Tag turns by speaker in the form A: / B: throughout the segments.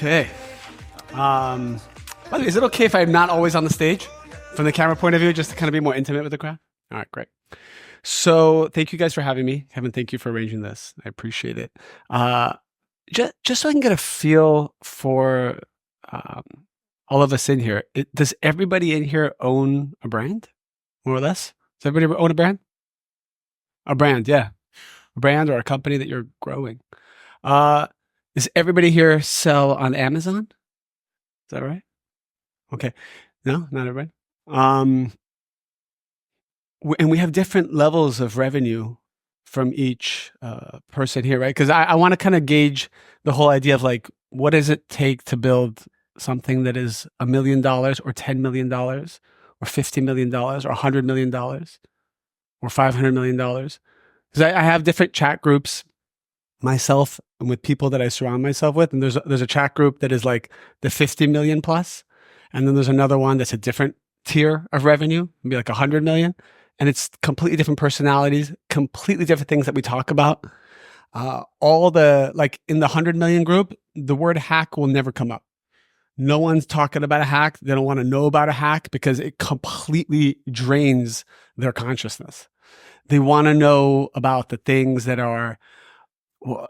A: Okay. By the way, is it okay if I'm not always on the stage from the camera point of view, just to kind of be more intimate with the crowd? All right, great. So thank you guys for having me. Kevin, thank you for arranging this. I appreciate it. Just so I can get a feel for um, all of us in here, does everybody in here own a brand, more or less? Does everybody own a brand? A brand, yeah. A brand or a company that you're growing. Does everybody here sell on Amazon? Is that right? Okay. No, not everybody. And we have different levels of revenue from each person here, right? Because I want to kind of gauge the whole idea of like, what does it take to build something that is $1 million or $10 million or $50 million or $100 million or $500 million? Because I have different chat groups myself and with people that I surround myself with. And there's a chat group that is like the 50 million plus. And then there's another one that's a different tier of revenue, maybe like 100 million. And it's completely different personalities, completely different things that we talk about. Like in the 100 million group, the word hack will never come up. No one's talking about a hack. They don't want to know about a hack because it completely drains their consciousness. They want to know about the things that are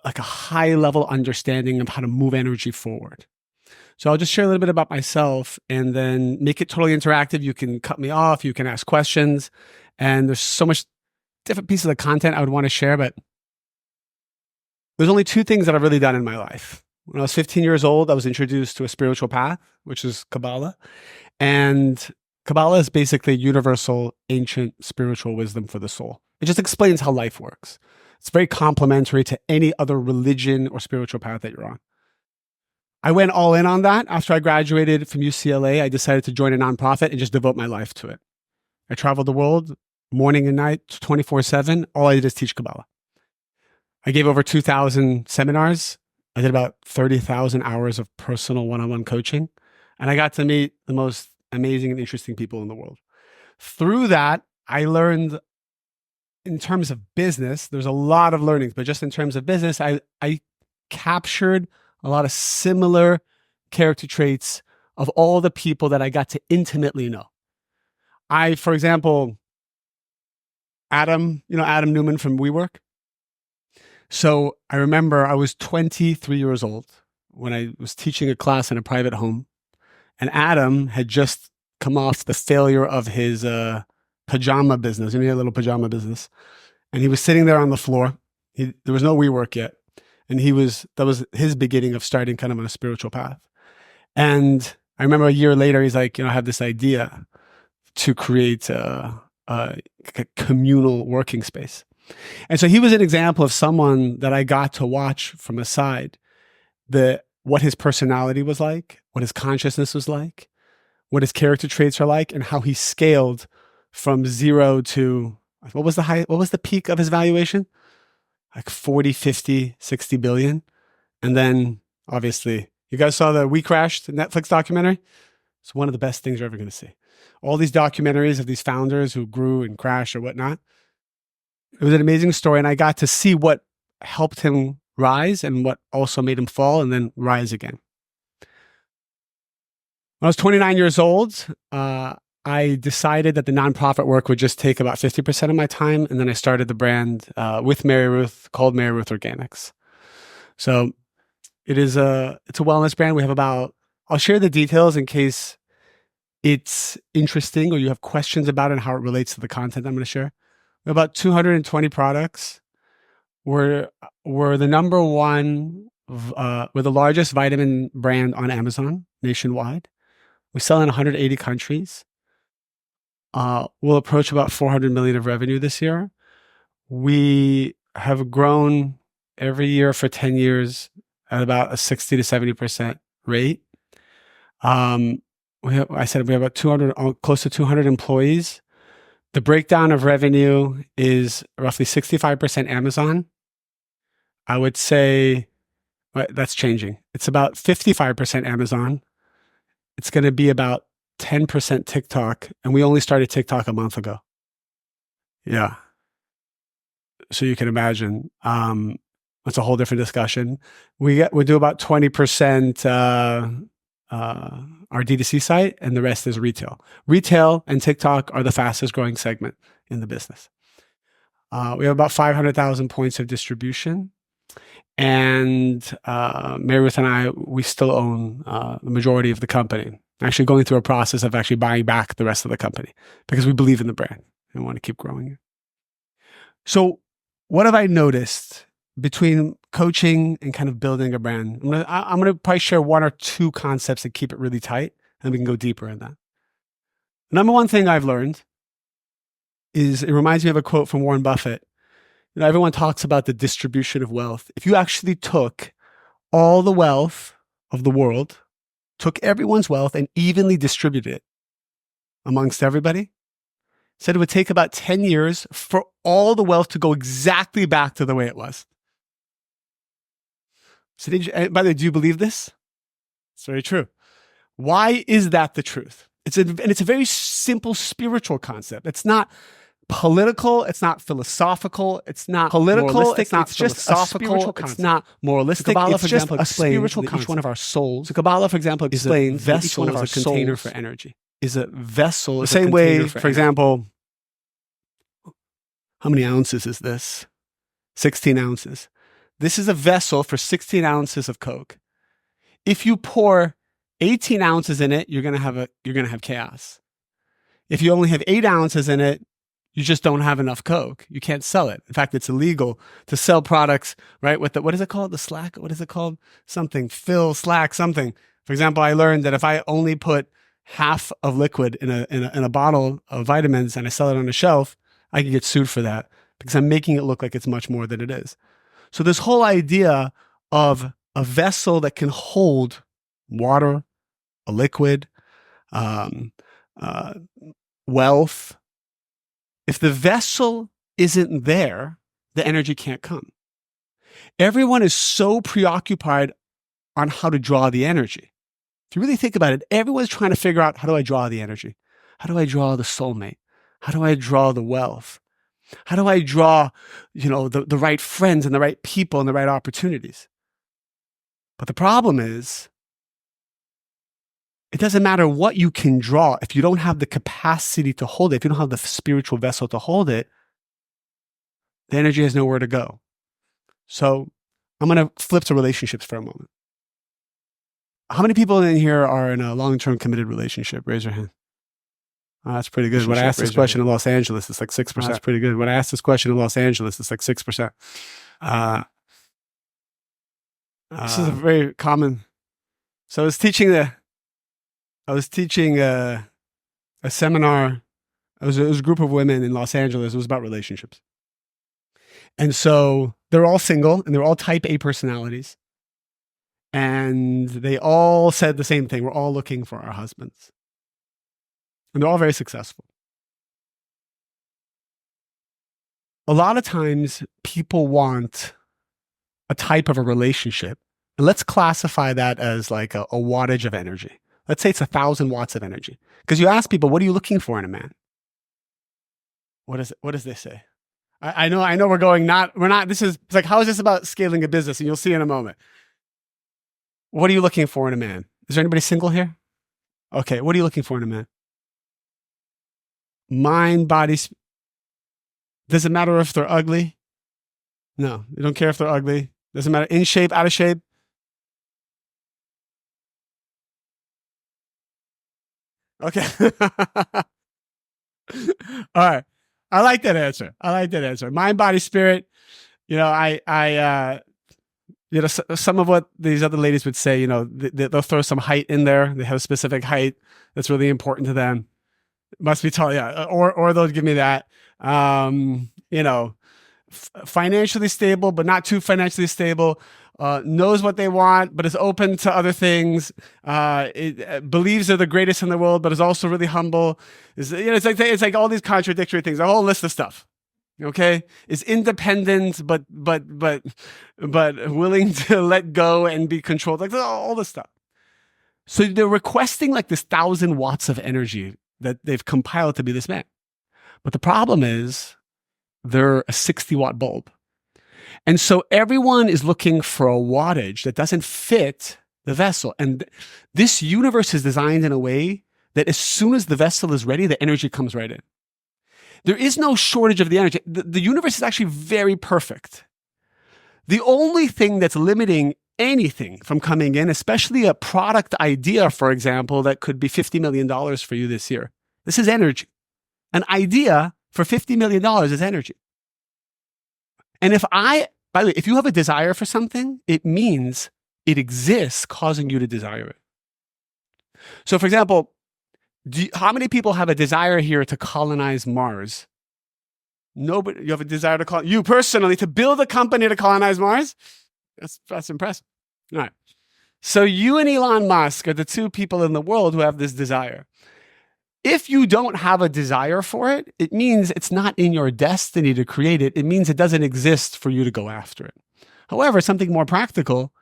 A: like a high level understanding of how to move energy forward. So I'll just share a little bit about myself and then make it totally interactive. You can cut me off. You can ask questions. And there's so much different pieces of content I would want to share, but there's only two things that I've really done in my life. When I was 15 years old, I was introduced to a spiritual path, which is Kabbalah. And Kabbalah is basically universal, ancient spiritual wisdom for the soul. It just explains how life works. It's very complementary to any other religion or spiritual path that you're on. I went all in on that. After I graduated from UCLA, I decided to join a nonprofit and just devote my life to it. I traveled the world morning and night, 24/7. All I did is teach Kabbalah. I gave over 2,000 seminars. I did about 30,000 hours of personal one-on-one coaching. And I got to meet the most amazing and interesting people in the world. Through that, I learned in terms of business, there's a lot of learnings, but just in terms of business, I captured a lot of similar character traits of all the people that I got to intimately know. For example, Adam Newman from WeWork. So I remember I was 23 years old when I was teaching a class in a private home, and Adam had just come off the failure of his pajama business, a little pajama business. And he was sitting there on the floor. There was no WeWork yet. And that was his beginning of starting kind of on a spiritual path. And I remember a year later, he's like, I have this idea to create a communal working space. And so he was an example of someone that I got to watch from a side, what his personality was like, what his consciousness was like, what his character traits are like, and how he scaled from zero to, what was the peak of his valuation? Like 40, 50, 60 billion. And then obviously, you guys saw the We Crashed Netflix documentary? It's one of the best things you're ever going to see. All these documentaries of these founders who grew and crashed or whatnot. It was an amazing story. And I got to see what helped him rise and what also made him fall and then rise again. When I was 29 years old, I decided that the nonprofit work would just take about 50% of my time. And then I started the brand with Mary Ruth called Mary Ruth Organics. So it's a wellness brand. We have I'll share the details in case it's interesting or you have questions about it and how it relates to the content I'm going to share. We have about 220 products. We're the number one, we're the largest vitamin brand on Amazon nationwide. We sell in 180 countries. We'll approach about 400 million of revenue this year. We have grown every year for 10 years at about a 60 to 70% rate. We have about 200, close to 200 employees. The breakdown of revenue is roughly 65% Amazon. I would say that's changing. It's about 55% Amazon. It's going to be about 10% TikTok, and we only started TikTok a month ago. Yeah. So you can imagine. That's a whole different discussion. We do about 20% our D2C site, and the rest is retail. Retail and TikTok are the fastest growing segment in the business. We have about 500,000 points of distribution. And Mary Ruth and I, we still own the majority of the company. Actually going through a process of actually buying back the rest of the company because we believe in the brand and want to keep growing it. So what have I noticed between coaching and kind of building a brand? I'm gonna probably share one or two concepts that keep it really tight, and we can go deeper in that. Number one thing I've learned is, it reminds me of a quote from Warren Buffett. Everyone talks about the distribution of wealth. If you actually took all the wealth of the world, took everyone's wealth and evenly distributed it amongst everybody, said it would take about 10 years for all the wealth to go exactly back to the way it was. So by the way, do you believe this? It's very true. Why is that the truth? And it's a very simple spiritual concept. It's not political, it's not philosophical, it's not political, it's not philosophical, it's not moralistic. Kabbalah, for example, explains that each one of our souls. So Kabbalah, for example, explains that each one of our container for energy. Is a vessel. The same way, for example, how many ounces is this? 16 ounces. This is a vessel for 16 ounces of Coke. If you pour 18 ounces in it, you're gonna have chaos. If you only have 8 ounces in it, you just don't have enough Coke. You can't sell it. In fact, it's illegal to sell products, right? With what is it called? The slack? What is it called? Something. Fill, slack, something. For example, I learned that if I only put half of liquid in a bottle of vitamins and I sell it on a shelf, I can get sued for that because I'm making it look like it's much more than it is. So this whole idea of a vessel that can hold water, a liquid, wealth. If the vessel isn't there, the energy can't come. Everyone is so preoccupied on how to draw the energy. If you really think about it, everyone's trying to figure out, how do I draw the energy? How do I draw the soulmate? How do I draw the wealth? How do I draw, the right friends and the right people and the right opportunities? But the problem is, it doesn't matter what you can draw if you don't have the capacity to hold it, if you don't have the spiritual vessel to hold it, the energy has nowhere to go. So I'm going to flip to relationships for a moment. How many people in here are in a long-term committed relationship? Raise your hand. Oh, that's pretty good. When I asked this question in Los Angeles, it's like 6%. That's pretty good. When I asked this question in Los Angeles, it's like 6%. This is a very common. So I was teaching a seminar. It was a group of women in Los Angeles. It was about relationships. And so they're all single and they're all type A personalities. And they all said the same thing. We're all looking for our husbands. And they're all very successful. A lot of times people want a type of a relationship. And let's classify that as like a wattage of energy. Let's say it's 1,000 watts of energy. Because you ask people, what are you looking for in a man? What does they say? I know it's like, how is this about scaling a business? And you'll see in a moment. What are you looking for in a man? Is there anybody single here? Okay, what are you looking for in a man? Mind, body. Does it matter if they're ugly? No, you don't care if they're ugly. Doesn't matter. In shape, out of shape. Okay. All right. I like that answer. Mind, body, spirit. Some of what these other ladies would say, they'll throw some height in there. They have a specific height that's really important to them. Must be tall, yeah. Or they'll give me that. Financially stable, but not too financially stable. Knows what they want, but is open to other things. Believes they're the greatest in the world, but is also really humble. It's like all these contradictory things. A whole list of stuff. Okay, is independent, but willing to let go and be controlled. Like all this stuff. So they're requesting like this 1,000 watts of energy that they've compiled to be this man. But the problem is, they're a 60-watt bulb. And so everyone is looking for a wattage that doesn't fit the vessel. And this universe is designed in a way that as soon as the vessel is ready, the energy comes right in. There is no shortage of the energy. The universe is actually very perfect. The only thing that's limiting anything from coming in, especially a product idea, for example, that could be $50 million for you this year. This is energy. An idea for $50 million is energy. And by the way, if you have a desire for something, it means it exists causing you to desire it. So for example, how many people have a desire here to colonize Mars? Nobody. You have a desire to you personally to build a company to colonize Mars? That's impressive. All right. So you and Elon Musk are the two people in the world who have this desire. If you don't have a desire for it, it means it's not in your destiny to create it. It means it doesn't exist for you to go after it. However, something more practical,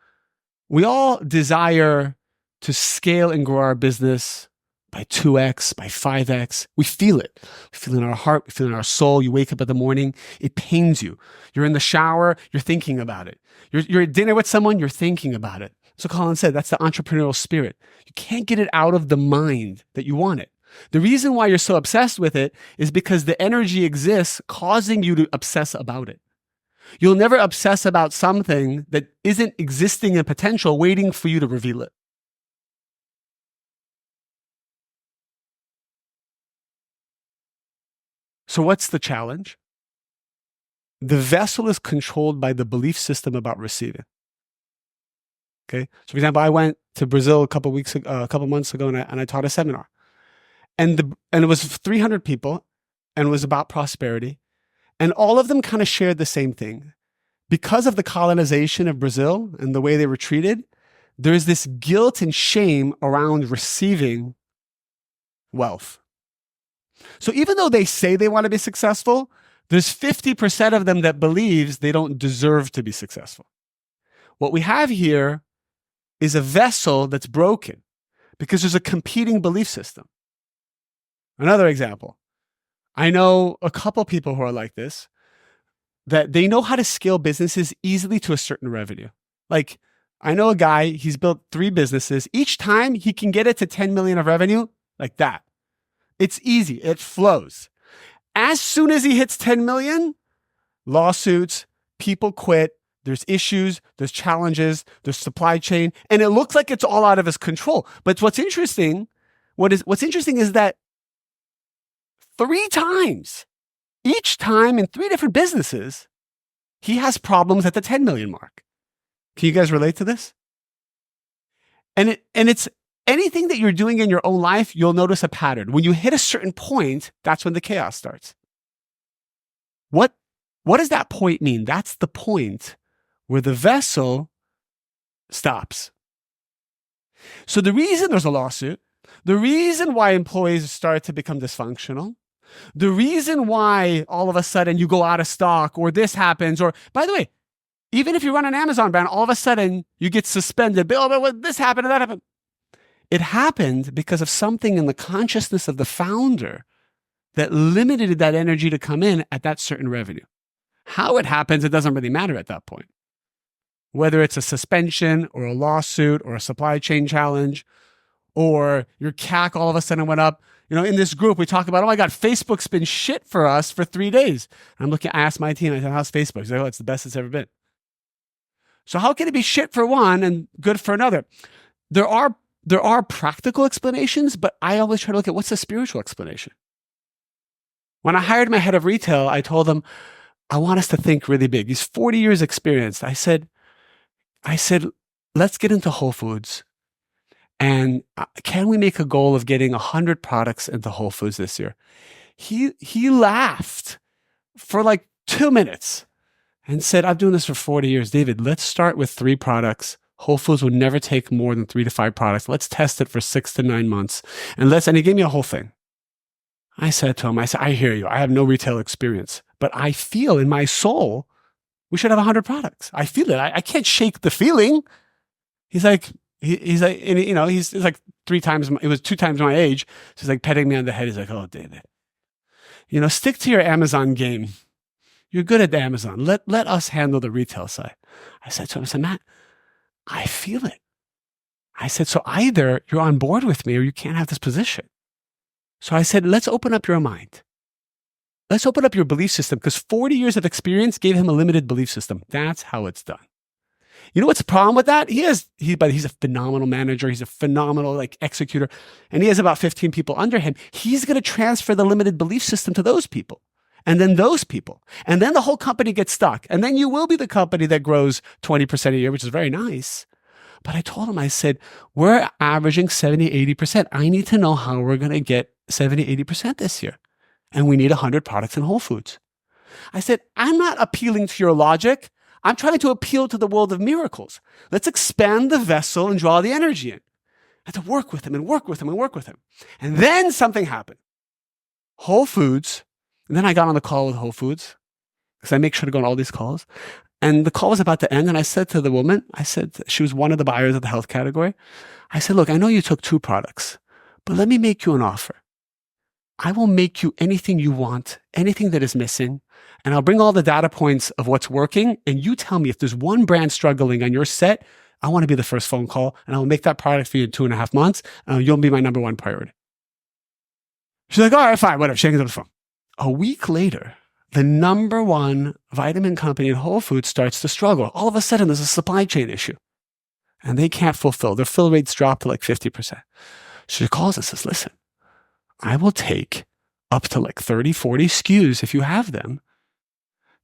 A: we all desire to scale and grow our business by 2x, by 5x. We feel it. We feel it in our heart. We feel it in our soul. You wake up in the morning, it pains you. You're in the shower, you're thinking about it. You're at dinner with someone, you're thinking about it. So Colin said, that's the entrepreneurial spirit. You can't get it out of the mind that you want it. The reason why you're so obsessed with it is because the energy exists causing you to obsess about it. You'll never obsess about something that isn't existing in potential waiting for you to reveal it. So what's the challenge? The vessel is controlled by the belief system about receiving. Okay. So for example, I went to Brazil a couple months ago, and I taught a seminar. And it was 300 people, and it was about prosperity. And all of them kind of shared the same thing. Because of the colonization of Brazil and the way they were treated, there's this guilt and shame around receiving wealth. So even though they say they want to be successful, there's 50% of them that believes they don't deserve to be successful. What we have here is a vessel that's broken because there's a competing belief system. Another example, I know a couple people who are like this, that they know how to scale businesses easily to a certain revenue. Like, I know a guy, he's built 3 businesses. Each time he can get it to 10 million of revenue like that. It's easy. It flows. As soon as he hits 10 million, lawsuits, people quit, there's issues, there's challenges, there's supply chain, and it looks like it's all out of his control. But what's interesting is that 3 times, each time in 3 different businesses, he has problems at the 10 million mark. Can you guys relate to this? And it's anything that you're doing in your own life, you'll notice a pattern. When you hit a certain point, that's when the chaos starts. What does that point mean? That's the point where the vessel stops. So the reason there's a lawsuit, the reason why employees start to become dysfunctional, the reason why all of a sudden you go out of stock or this happens, or by the way, even if you run an Amazon brand, all of a sudden you get suspended. But this happened and that happened. It happened because of something in the consciousness of the founder that limited that energy to come in at that certain revenue. How it happens, it doesn't really matter at that point. Whether it's a suspension or a lawsuit or a supply chain challenge, or your CAC all of a sudden went up. You know, in this group, we talk about, oh my God, Facebook's been shit for us for 3 days. And I asked my team, I said, how's Facebook? They said, oh, it's the best it's ever been. So how can it be shit for one and good for another? There are practical explanations, but I always try to look at what's the spiritual explanation. When I hired my head of retail, I told him, I want us to think really big. He's 40 years experienced. I said, let's get into Whole Foods. And can we make a goal of getting 100 products into Whole Foods this year? He laughed for like 2 minutes and said, I've been doing this for 40 years. David, let's start with 3 products. Whole Foods would never take more than 3 to 5 products. Let's test it for 6 to 9 months. And he gave me a whole thing. I said to him, I hear you. I have no retail experience, but I feel in my soul, we should have 100 products. I feel it. I can't shake the feeling. He's like, he's like 3 times, it was 2 times my age. So he's like petting me on the head. He's like, oh, David, stick to your Amazon game. You're good at Amazon. Let us handle the retail side. I said to him, I said, Matt, I feel it. I said, so either you're on board with me or you can't have this position. So I said, let's open up your mind. Let's open up your belief system, because 40 years of experience gave him a limited belief system. That's how it's done. You know what's the problem with that? But he's a phenomenal manager. He's a phenomenal executor, and he has about 15 people under him. He's going to transfer the limited belief system to those people, and then those people, and then the whole company gets stuck. And then you will be the company that grows 20% a year, which is very nice. But I told him, I said, we're averaging 70, 80%. I need to know how we're going to get 70, 80% this year. And we need 100 products in Whole Foods. I said, I'm not appealing to your logic. I'm trying to appeal to the world of miracles. Let's expand the vessel and draw the energy in. I had to work with him and work with him and work with him. And then something happened. Whole Foods, and then I got on the call with Whole Foods, because I make sure to go on all these calls. And the call was about to end, and I said to the woman, she was one of the buyers of the health category. I said, look, I know you took 2 products, but let me make you an offer. I will make you anything you want, anything that is missing, and I'll bring all the data points of what's working, and you tell me if there's one brand struggling on your set, I want to be the first phone call, and I will make that product for you in 2.5 months, and you'll be my number 1 priority. She's like, all right, fine, whatever. She hangs up the phone. A week later, the number 1 vitamin company in Whole Foods starts to struggle. All of a sudden, there's a supply chain issue, and they can't fulfill. Their fill rates drop to 50%. She calls and says, listen, I will take up to 30, 40 SKUs, if you have them,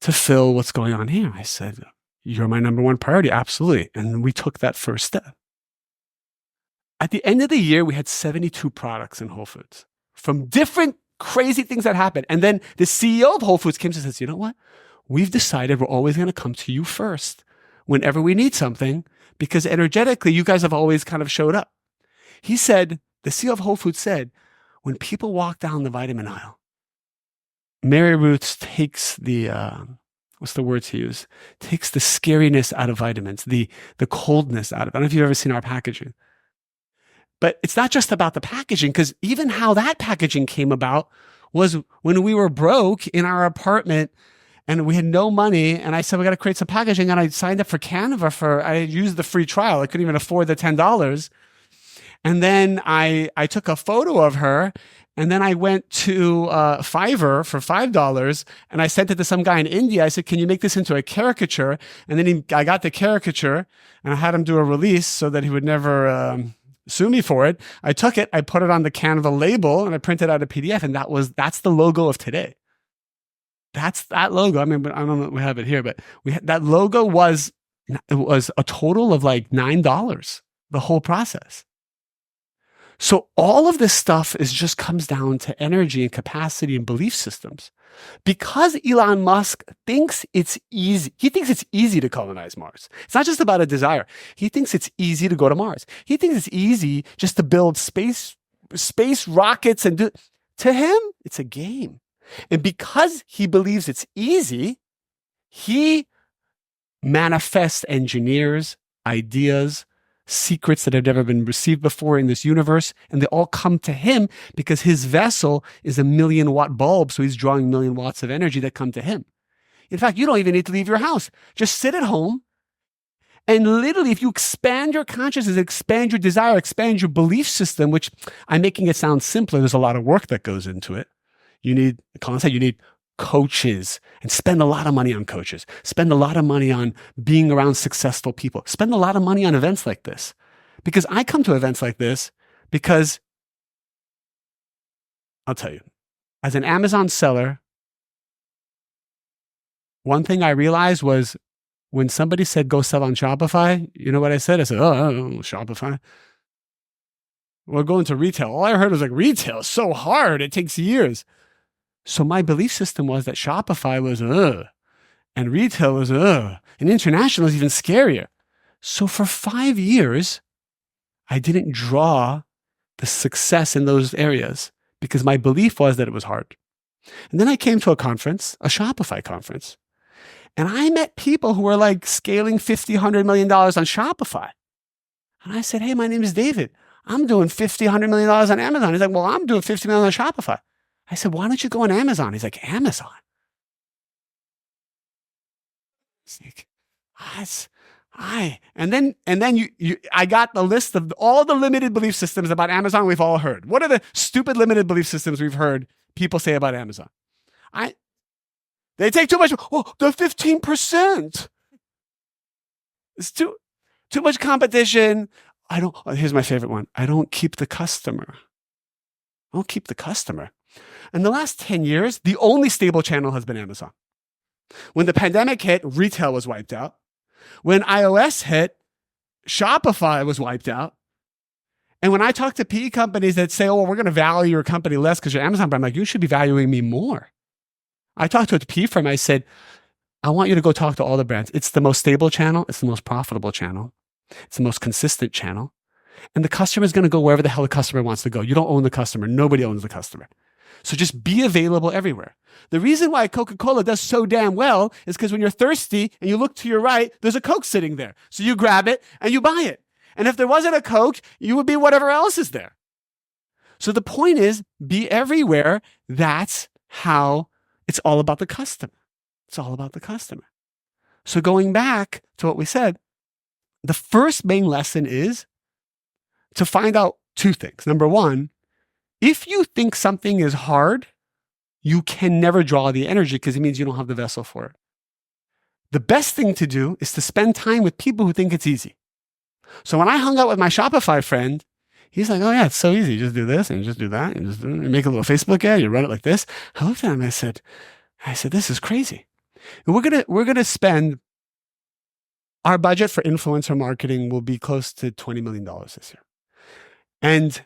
A: to fill what's going on here. I said, you're my number 1 priority. Absolutely. And we took that first step. At the end of the year, we had 72 products in Whole Foods from different crazy things that happened. And then the CEO of Whole Foods came and says, you know what? We've decided we're always going to come to you first whenever we need something, because energetically, you guys have always kind of showed up. He said, the CEO of Whole Foods said, when people walk down the vitamin aisle, Mary Ruth takes the, what's the word to use? Takes the scariness out of vitamins, the coldness out of it. I don't know if you've ever seen our packaging. But it's not just about the packaging, because even how that packaging came about was when we were broke in our apartment and we had no money. And I said, we got to create some packaging. And I signed up for Canva I used the free trial. I couldn't even afford the $10. And then I took a photo of her, and then I went to Fiverr for $5, and I sent it to some guy in India. I said, can you make this into a caricature? And then I got the caricature, and I had him do a release so that he would never sue me for it. I took it, I put it on the Canva label, and I printed out a PDF, and that's the logo of today. That's that logo. I mean, I don't know if we have it here, but that logo was a total of $9, the whole process. So all of this stuff just comes down to energy and capacity and belief systems. Because Elon Musk thinks it's easy. He thinks it's easy to colonize Mars. It's not just about a desire. He thinks it's easy to go to Mars. He thinks it's easy just to build space rockets to him, it's a game. And because he believes it's easy, he manifests engineers, ideas, secrets that have never been received before in this universe, and they all come to him because his vessel is a 1,000,000-watt bulb, so he's drawing 1,000,000 watts of energy that come to him. In fact, you don't even need to leave your house. Just sit at home, and literally, if you expand your consciousness, expand your desire, expand your belief system, which I'm making it sound simpler, there's a lot of work that goes into it. Colin said, you need coaches, and spend a lot of money on coaches. Spend a lot of money on being around successful people. Spend a lot of money on events like this. Because I come to events like this because, I'll tell you, as an Amazon seller, one thing I realized was when somebody said, go sell on Shopify, you know what I said? I said, oh, Shopify. We're going to retail. All I heard was retail is so hard. It takes years. So my belief system was that Shopify was, and retail was, and international is even scarier. So for 5 years, I didn't draw the success in those areas because my belief was that it was hard. And then I came to a conference, a Shopify conference, and I met people who were scaling $50, $100 million on Shopify. And I said, hey, my name is David. I'm doing $50, $100 million on Amazon. He's like, well, I'm doing $50 million on Shopify. I said, why don't you go on Amazon? He's like, Amazon? It's like, and then I got the list of all the limited belief systems about Amazon we've all heard. What are the stupid limited belief systems we've heard people say about Amazon? They take too much. Oh, the 15%. It's too much competition. Here's my favorite one. I don't keep the customer. I don't keep the customer. In the last 10 years, the only stable channel has been Amazon. When the pandemic hit, retail was wiped out. When iOS hit, Shopify was wiped out. And when I talk to PE companies that say, oh, well, we're going to value your company less because you're Amazon, but I'm like, you should be valuing me more. I talked to a PE firm. I said, I want you to go talk to all the brands. It's the most stable channel. It's the most profitable channel. It's the most consistent channel. And the customer is going to go wherever the hell the customer wants to go. You don't own the customer. Nobody owns the customer. So just be available everywhere. The reason why Coca-Cola does so damn well is because when you're thirsty and you look to your right, there's a Coke sitting there. So you grab it and you buy it. And if there wasn't a Coke, you would be whatever else is there. So the point is, be everywhere. That's how it's all about the customer. It's all about the customer. So going back to what we said, the first main lesson is to find out two things. Number one, if you think something is hard, you can never draw the energy because it means you don't have the vessel for it. The best thing to do is to spend time with people who think it's easy. So when I hung out with my Shopify friend, he's like, oh yeah, it's so easy. You just do this and you just do that. And you make a little Facebook ad, you run it like this. I looked at him and I said, this is crazy. And we're gonna spend, our budget for influencer marketing will be close to $20 million this year. And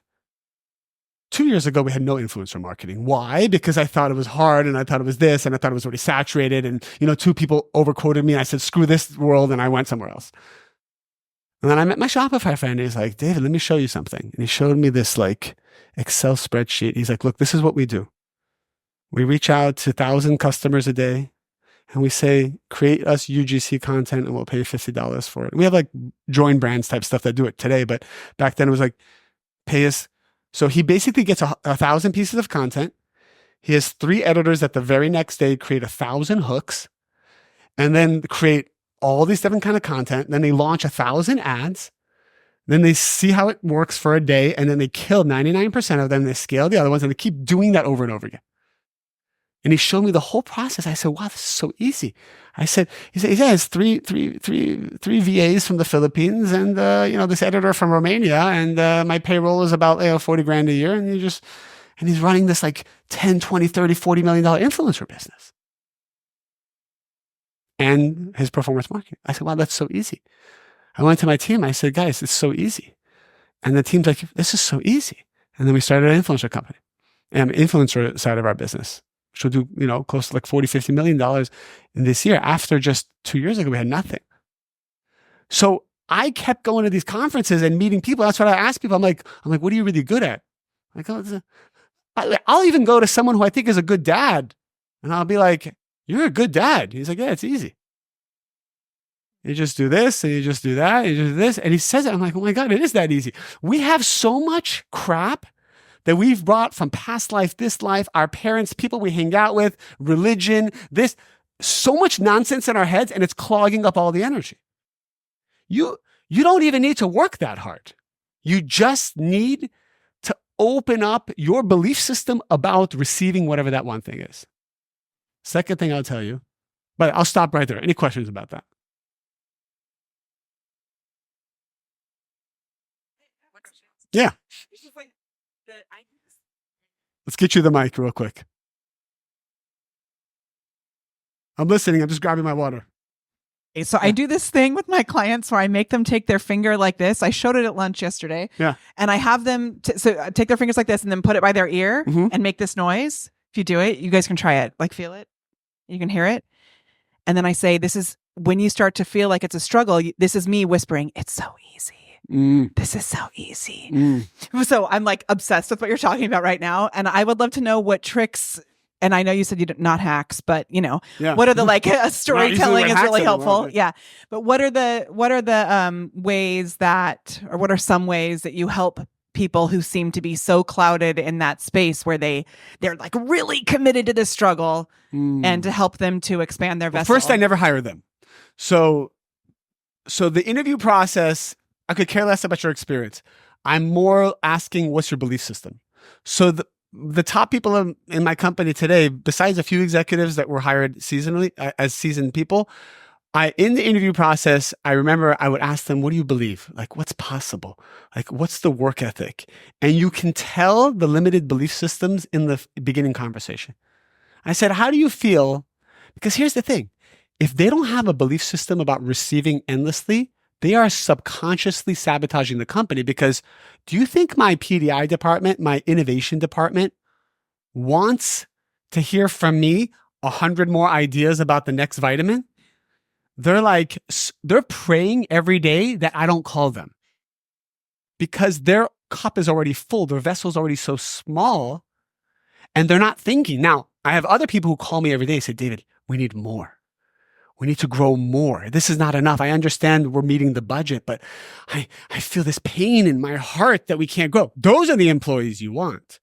A: 2 years ago, we had no influencer marketing. Why? Because I thought it was hard and I thought it was this and I thought it was already saturated. And, two people overquoted me. And I said, screw this world. And I went somewhere else. And then I met my Shopify friend. And he's like, David, let me show you something. And he showed me this Excel spreadsheet. He's like, look, this is what we do. We reach out to 1,000 customers a day and we say, create us UGC content and we'll pay you $50 for it. We have join brands type stuff that do it today. But back then it was pay us. So he basically gets 1,000 pieces of content. He has 3 editors that the very next day create 1,000 hooks and then create all these different kind of content. Then they launch 1,000 ads. Then they see how it works for a day. And then they kill 99% of them. They scale the other ones and they keep doing that over and over again. And he showed me the whole process. I said, wow, this is so easy. He said, yeah, it's three VAs from the Philippines and, this editor from Romania. And, my payroll is about, $40,000 a year. And he's running this 10, 20, 30, $40 million influencer business. And his performance marketing. I said, wow, that's so easy. I went to my team. I said, guys, it's so easy. And the team's like, this is so easy. And then we started an influencer company and influencer side of our business. Which will do, close to $40, $50 million in this year. After just 2 years ago, we had nothing. So I kept going to these conferences and meeting people. That's what I ask people. I'm like, what are you really good at? I'll even go to someone who I think is a good dad. And I'll be like, you're a good dad. He's like, yeah, it's easy. You just do this and you just do that. And you just do this. And he says it. I'm like, oh my God, it is that easy. We have so much crap that we've brought from past life, this life, our parents, people we hang out with, religion, so much nonsense in our heads, and it's clogging up all the energy. You don't even need to work that hard. You just need to open up your belief system about receiving whatever that one thing is. Second thing I'll tell you, but I'll stop right there. Any questions about that? Yeah. Let's get you the mic real quick. I'm listening. I'm just grabbing my water.
B: Okay, so I do this thing with my clients where I make them take their finger like this. I showed it at lunch yesterday.
A: Yeah.
B: And I have them take their fingers like this and then put it by their ear and make this noise. If you do it, you guys can try it. Feel it. You can hear it. And then I say, this is when you start to feel like it's a struggle. This is me whispering, it's so easy. This is so easy. So I'm obsessed with what you're talking about right now. And I would love to know what tricks, and I know you said you not hacks, but what are the storytelling is really helpful. Yeah. But what are the ways that, or what are some ways that you help people who seem to be so clouded in that space where they're really committed to this struggle and to help them to expand their vessel?
A: First, I never hire them. So, so the interview process, I could care less about your experience. I'm more asking, what's your belief system? So the top people in my company today, besides a few executives that were hired seasonally as seasoned people, in the interview process, I remember I would ask them, what do you believe? Like, what's possible? Like, what's the work ethic? And you can tell the limited belief systems in the beginning conversation. I said, how do you feel? Because here's the thing. If they don't have a belief system about receiving endlessly, they are subconsciously sabotaging the company. Because do you think my PDI department, my innovation department, wants to hear from me 100 more ideas about the next vitamin? They're praying every day that I don't call them, because their cup is already full. Their vessel is already so small, and they're not thinking. Now, I have other people who call me every day and say, David, we need more. We need to grow more. This is not enough. I understand we're meeting the budget, but I feel this pain in my heart that we can't grow. Those are the employees you want.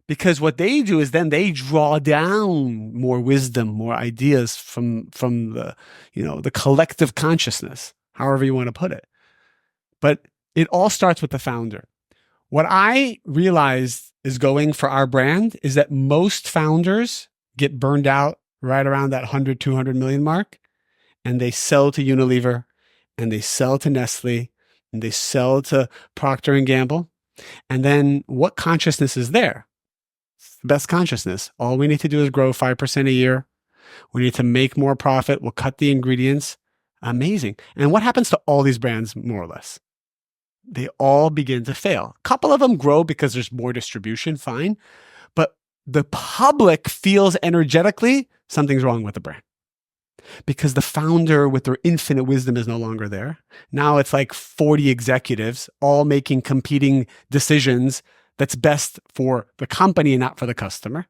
A: Because what they do is then they draw down more wisdom, more ideas from the, the collective consciousness, however you want to put it. But it all starts with the founder. What I realized is going for our brand is that most founders get burned out right around that 100, 200 million mark, and they sell to Unilever, and they sell to Nestle, and they sell to Procter & Gamble. And then what consciousness is there? The best consciousness. All we need to do is grow 5% a year. We need to make more profit. We'll cut the ingredients. Amazing. And what happens to all these brands, more or less? They all begin to fail. A couple of them grow because there's more distribution, fine. But the public feels energetically something's wrong with the brand, because the founder with their infinite wisdom is no longer there. Now it's like 40 executives all making competing decisions that's best for the company and not for the customer.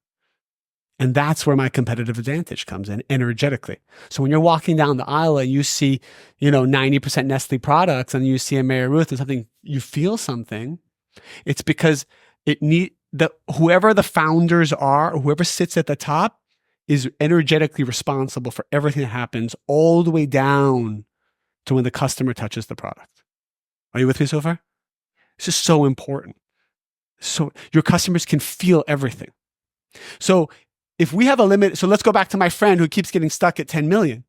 A: And that's where my competitive advantage comes in energetically. So when you're walking down the aisle and you see, 90% Nestle products, and you see a Mary Ruth and something, you feel something. It's because whoever the founders are, or whoever sits at the top, is energetically responsible for everything that happens all the way down to when the customer touches the product. Are you with me so far? This is so important. So your customers can feel everything. So if we have a limit, so let's go back to my friend who keeps getting stuck at 10 million.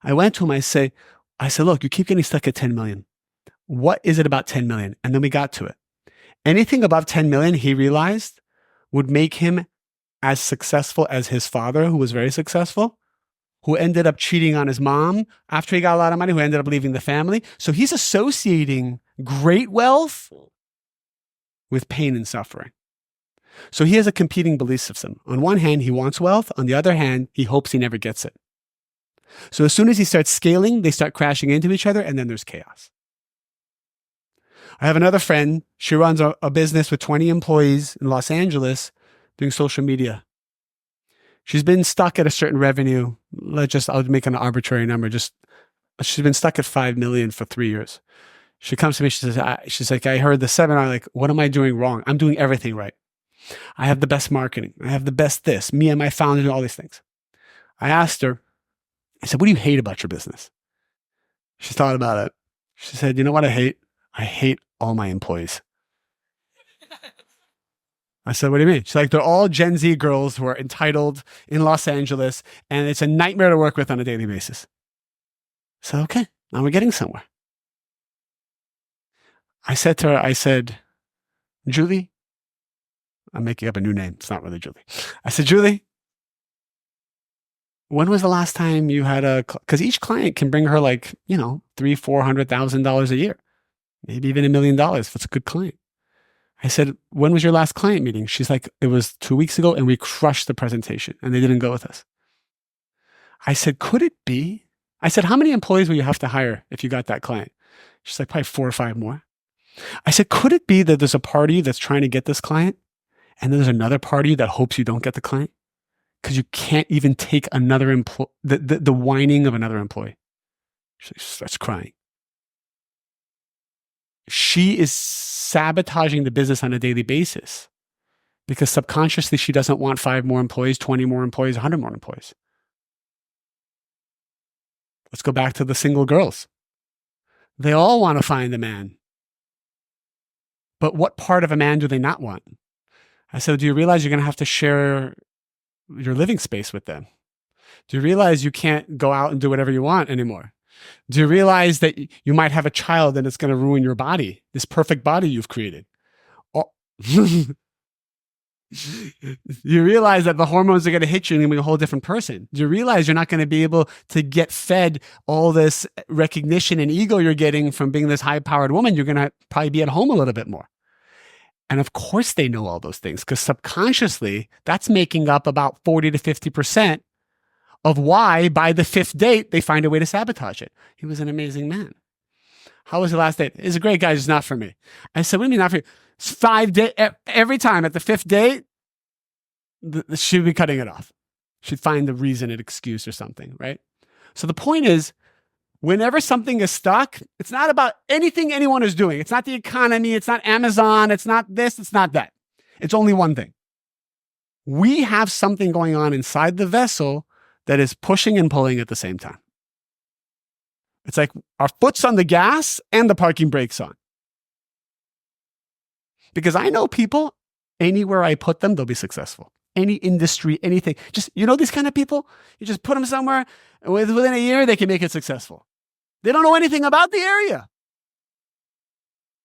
A: I went to him, I said, look, you keep getting stuck at 10 million. What is it about 10 million? And then we got to it. Anything above 10 million, he realized, would make him as successful as his father, who was very successful, who ended up cheating on his mom after he got a lot of money, who ended up leaving the family. So he's associating great wealth with pain and suffering. So he has a competing belief system. On one hand, he wants wealth. On the other hand, he hopes he never gets it. So as soon as he starts scaling, they start crashing into each other, and then there's chaos. I have another friend. She runs a business with 20 employees in Los Angeles doing social media. She's been stuck at a certain revenue. I'll make an arbitrary number. She's been stuck at 5 million for 3 years. She comes to me, she's like, I heard the seminar, like, what am I doing wrong? I'm doing everything right. I have the best marketing. I have the best this. Me and my founder do all these things. I asked her, I said, what do you hate about your business? She thought about it. She said, you know what I hate? I hate all my employees. I said, what do you mean? She's like, they're all Gen Z girls who are entitled in Los Angeles, and it's a nightmare to work with on a daily basis. So, okay, now we're getting somewhere. I said to her, Julie, I'm making up a new name. It's not really Julie. I said, Julie, when was the last time you had because each client can bring her like, $300,000-$400,000 a year, maybe even $1 million if it's a good client. I said, when was your last client meeting? She's like, it was 2 weeks ago, and we crushed the presentation and they didn't go with us. I said, could it be? I said, how many employees will you have to hire if you got that client? She's like, probably 4 or 5 more. I said, could it be that there's a party that's trying to get this client, and then there's another party that hopes you don't get the client because you can't even take another the whining of another employee? She starts crying. She is sabotaging the business on a daily basis because subconsciously she doesn't want 5 more employees, 20 more employees, 100 more employees. Let's go back to the single girls. They all want to find a man. But what part of a man do they not want? I said, do you realize you're going to have to share your living space with them? Do you realize you can't go out and do whatever you want anymore? Do you realize that you might have a child and it's going to ruin your body, this perfect body you've created? Oh. You realize that the hormones are going to hit you and you're going to be a whole different person. Do you realize you're not going to be able to get fed all this recognition and ego you're getting from being this high-powered woman? You're going to probably be at home a little bit more. And of course they know all those things, because subconsciously that's making up about 40 to 50% of why by the fifth date they find a way to sabotage it. He was an amazing man. How was the last date? He's a great guy, just not for me. I said, what do you mean not for you? It's 5 days. Every time at the fifth date, she'd be cutting it off. She'd find the reason, an excuse or something, right? So the point is, whenever something is stuck, it's not about anything anyone is doing. It's not the economy. It's not Amazon. It's not this. It's not that. It's only one thing. We have something going on inside the vessel that is pushing and pulling at the same time. It's like our foot's on the gas and the parking brake's on. Because I know people, anywhere I put them, they'll be successful. Any industry, anything. Just, these kind of people, you just put them somewhere, and within a year, they can make it successful. They don't know anything about the area,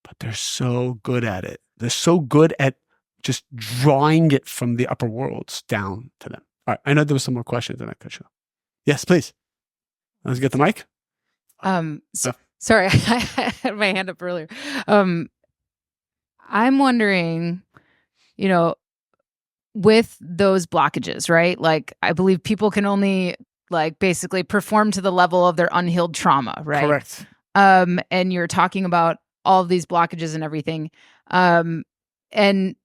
A: but they're so good at it. They're so good at just drawing it from the upper worlds down to them. All right. I know there was some more questions in that question. Yes, please. Let's get the mic.
C: Sorry, I had my hand up earlier. I'm wondering, with those blockages, right? Like, I believe people can only basically perform to the level of their unhealed trauma, right?
A: Correct.
C: And you're talking about all of these blockages and everything. And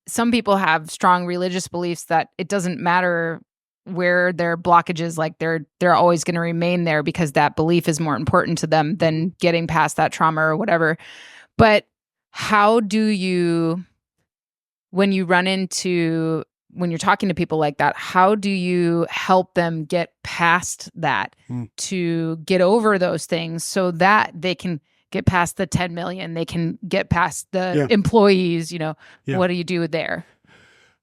C: some people have strong religious beliefs that it doesn't matter where their blockages, they're always going to remain there because that belief is more important to them than getting past that trauma or whatever. But how do you, when you're talking to people like that, how do you help them get past that to get over those things so that they can get past the 10 million, they can get past the employees, What do you do there?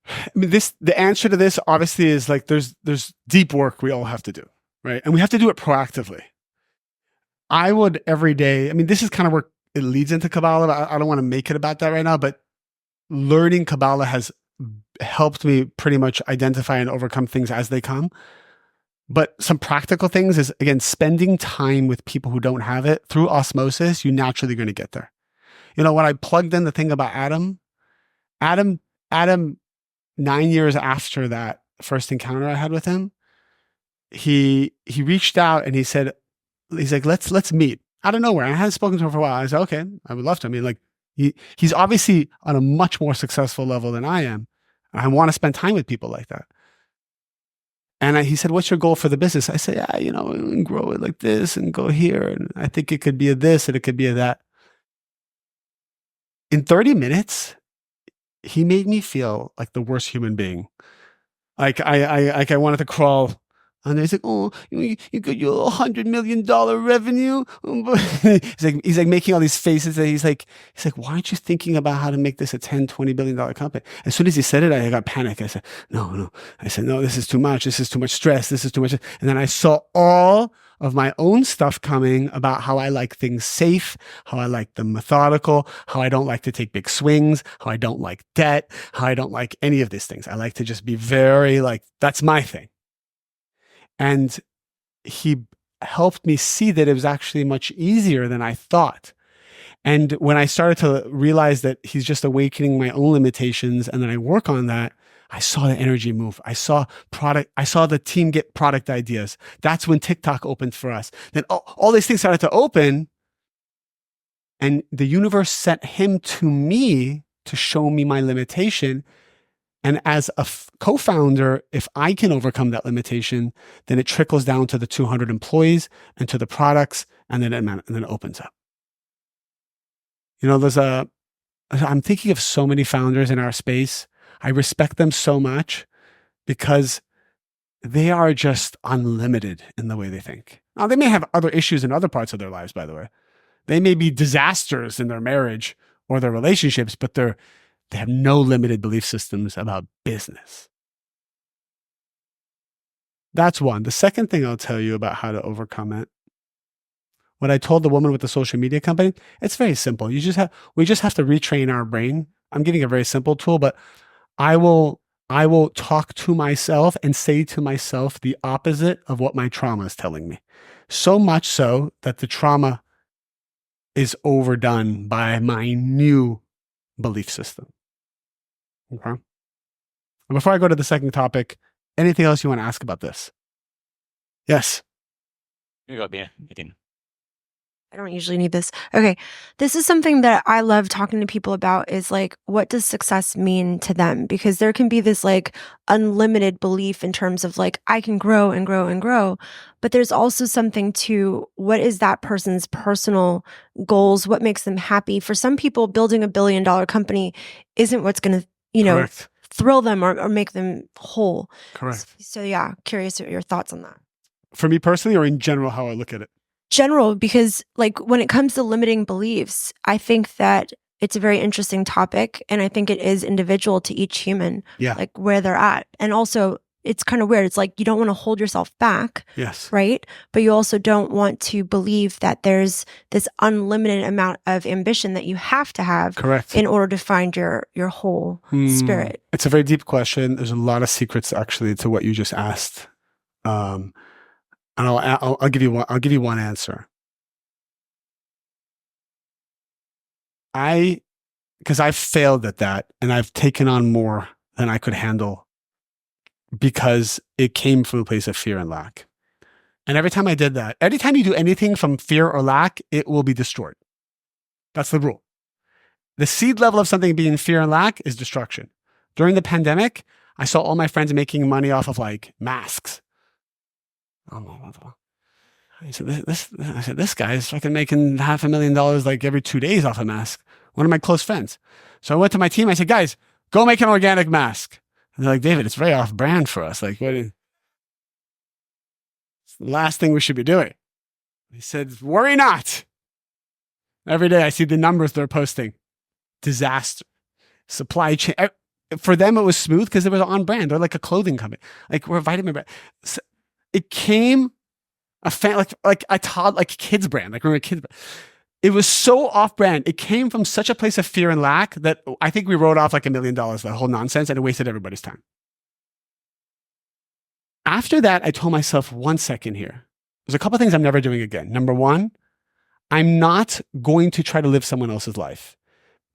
A: I mean, the answer to this obviously is there's deep work we all have to do, right? And we have to do it proactively. I would every day, this is kind of where it leads into Kabbalah. I don't want to make it about that right now, but learning Kabbalah has helped me pretty much identify and overcome things as they come. But some practical things is, again, spending time with people who don't have it through osmosis. You're naturally going to get there. When I plugged in the thing about Adam, 9 years after that first encounter I had with him, he reached out and he's like, let's meet out of nowhere. I hadn't spoken to him for a while. I said, okay, I would love to. He's obviously on a much more successful level than I am. I want to spend time with people like that. And he said, what's your goal for the business? I said, grow it like this and go here. And I think it could be a this and it could be a that. In 30 minutes, he made me feel like the worst human being. I wanted to crawl. And he's like, oh, you got your $100 million revenue. he's like making all these faces. And he's like, why aren't you thinking about how to make this a $10, $20 billion company? As soon as he said it, I got panicked. I said, no. I said, no, this is too much. This is too much stress. This is too much. And then I saw all of my own stuff coming about how I like things safe, how I like them methodical, how I don't like to take big swings, how I don't like debt, how I don't like any of these things. I like to just be very that's my thing. And he helped me see that it was actually much easier than I thought. And when I started to realize that he's just awakening my own limitations and then I work on that, I saw the energy move. I saw the team get product ideas. That's when TikTok opened for us. Then all these things started to open, and the universe sent him to me to show me my limitation. And as a co-founder, if I can overcome that limitation, then it trickles down to the 200 employees and to the products, and then it opens up. I'm thinking of so many founders in our space. I respect them so much because they are just unlimited in the way they think. Now, they may have other issues in other parts of their lives, by the way. They may be disasters in their marriage or their relationships, but they have no limited belief systems about business. That's one. The second thing I'll tell you about how to overcome it, what I told the woman with the social media company, it's very simple. We just have to retrain our brain. I'm giving a very simple tool, but I will talk to myself and say to myself the opposite of what my trauma is telling me. So much so that the trauma is overdone by my new belief system. Okay. And before I go to the second topic, anything else you want to ask about this? Yes.
D: You go, Bia.
E: I don't usually need this. Okay. This is something that I love talking to people about is like, what does success mean to them? Because there can be this like unlimited belief in terms of like, I can grow and grow and grow. But there's also something to what is that person's personal goals? What makes them happy? For some people, building $1 billion company isn't what's going to,
A: Correct.
E: thrill them or make them whole.
A: Correct.
E: So yeah, curious your thoughts on that.
A: For me personally, or in general, how I look at it?
E: General, because like when it comes to limiting beliefs, I think that it's a very interesting topic, and I think it is individual to each human, like where they're at. And also it's kind of weird. It's like you don't want to hold yourself back,
A: yes,
E: right? But you also don't want to believe that there's this unlimited amount of ambition that you have to have,
A: correct,
E: in order to find your whole spirit.
A: It's a very deep question. There's a lot of secrets actually to what you just asked. And I'll give you one. I'll give you one answer. Because I've failed at that, and I've taken on more than I could handle, because it came from a place of fear and lack. And every time I did that, anytime you do anything from fear or lack, it will be destroyed. That's the rule. The seed level of something being fear and lack is destruction. During the pandemic, I saw all my friends making money off of like masks. I said, this guy's fucking making $500,000 like every 2 days off a mask. One of my close friends. So I went to my team. I said, guys, go make an organic mask. And they're like, David, it's very off brand for us. Like, it's the last thing we should be doing. He said, worry not. Every day I see the numbers they're posting. Disaster. Supply chain. For them, it was smooth because it was on brand. They're like a clothing company. Like, we're a vitamin brand. So it came like a kids brand, like we're a kids brand. It was so off brand. It came from such a place of fear and lack that I think we wrote off like $1 million, the whole nonsense, and it wasted everybody's time. After that, I told myself, 1 second here. There's a couple of things I'm never doing again. Number one, I'm not going to try to live someone else's life